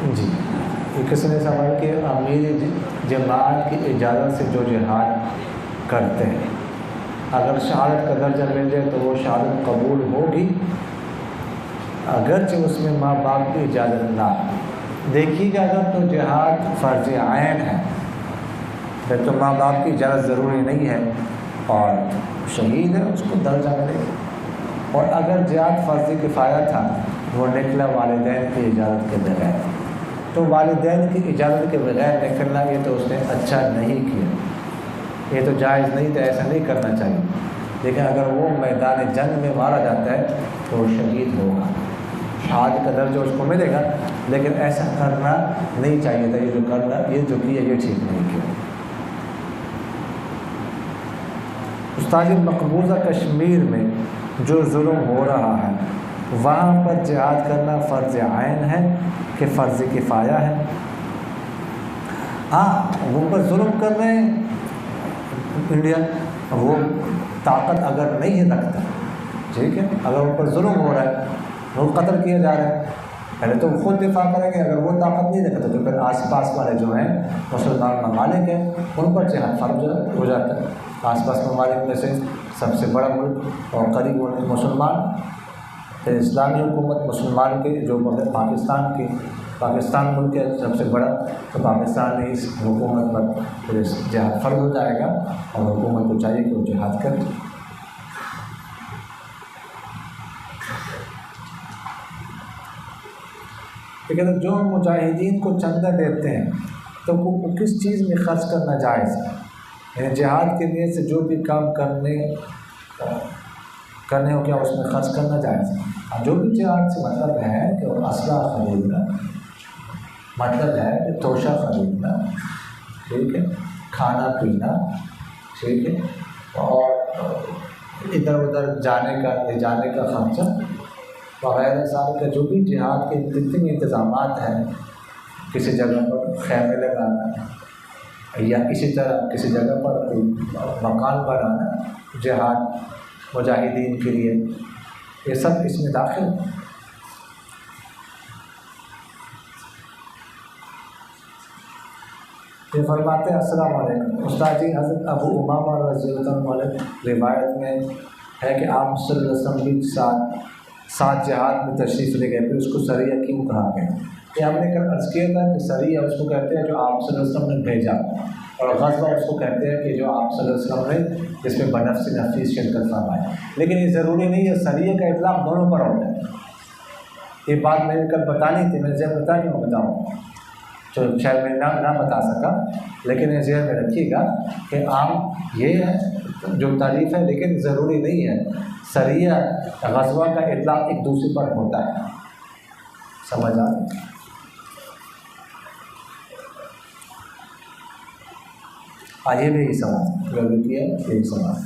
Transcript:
جی، کسی نے سوال کیا امیر جماعت کی اجازت سے جو جہاد کرتے ہیں اگر شہادت کا درجہ مل جائے تو وہ شہادت قبول ہوگی اگرچہ اس میں ماں باپ کی اجازت نہ ہو؟ دیکھیے گا اگر تو جہاد فرض عین ہے پھر تو ماں باپ کی اجازت ضروری نہیں ہے اور شہید ہے اس کو درجہ ملے گا، اور اگر جہاد فرض کفایہ تھا وہ نکلا والدین کی اجازت کے بغیر تو والدین کی اجازت کے بغیر نکلنا یہ تو اس نے اچھا نہیں کیا، یہ تو جائز نہیں تھا، ایسا نہیں کرنا چاہیے، لیکن اگر وہ میدان جنگ میں مارا جاتا ہے تو وہ شہید ہوگا، شہادت کا درجہ اس کو ملے گا، لیکن ایسا کرنا نہیں چاہیے تھا، یہ جو کیا یہ ٹھیک نہیں کیا۔ استاد مقبوضہ کشمیر میں جو ظلم ہو رہا ہے وہاں پر جہاد کرنا فرض عین ہے کہ فرض کفایہ ہے؟ ہاں، وہ پر ظلم کر رہے ہیں انڈیا، وہ طاقت اگر نہیں رکھتا، ٹھیک ہے، اگر ان پر ظلم ہو رہا ہے، وہ قتل کیا جا رہا ہے، پہلے تو خود دفاع کریں گے، اگر وہ طاقت نہیں رکھتا تو پھر آس پاس والے جو ہیں مسلمان ممالک ہیں ان پر جہاد فرض ہو جاتا ہے۔ آس پاس ممالک میں سے سب سے بڑا ملک اور قریب ملک مسلمان، پھر اسلامی حکومت مسلمان کے جو پاکستان ملک ہے سب سے بڑا، تو پاکستان میں اس حکومت پر پھر جہاد فرض ہو جائے گا اور حکومت کو چاہیے کہ وہ جہاد کرے۔ لیکن جو مجاہدین کو چندہ دیتے ہیں تو وہ کس چیز میں خرچ کرنا جائز ہے؟ یعنی جہاد کے لیے سے جو بھی کام کرنے ہو کیا اس میں خرچ کرنا جائز ہے؟ جو بھی جہاد سے مطلب ہے کہ اسلحہ خریدنا، مطلب ہے کہ توشہ خریدنا، ٹھیک ہے، کھانا پینا، ٹھیک ہے، اور ادھر ادھر جانے کا لے جانے کا خرچہ وغیرہ سارے کا جو بھی جہاد کے جتنے بھی انتظامات ہیں، کسی جگہ پر خیمے لگانا یا اسی طرح کسی جگہ پر کوئی مکان بنانا جہاد مجاہدین کے لیے، یہ سب اس میں داخل ہے۔ یہ فرماتے ہیں السلام علیکم استاد جی، حضرت ابو امامہ رضی اللہ عنہ روایت میں ہے کہ آپ صلی اللہ علیہ وسلم بھی ساتھ جہاد میں تشریف لے گئے، پھر اس کو سریہ کیوں کہا گیا؟ یہ ہم نے کل عرض کیا تھا کہ سریہ اس کو کہتے ہیں جو آپ صلی اللہ علیہ وسلم نے بھیجا، اور غزوہ اس کو کہتے ہیں کہ جو آپ صلی اللہ علیہ وسلم نے جس میں بنفس نفیس شرکت فرمائی، لیکن یہ ضروری نہیں ہے، سریہ کا اطلاق دونوں پر ہوتا ہے۔ یہ بات میں نے کل بتانی تھی، میں ذہن بتا کیوں بتاؤں، تو شاید میں نہ بتا سکا، لیکن یہ ذہن میں رکھیے گا کہ عام یہ ہے جو تعریف ہے، لیکن ضروری نہیں ہے، سریہ غزوہ کا اطلاق ایک دوسرے پر ہوتا ہے، سمجھ آ رہا ہے؟ آئیے بھی یہی سوال کیا، یہی سوال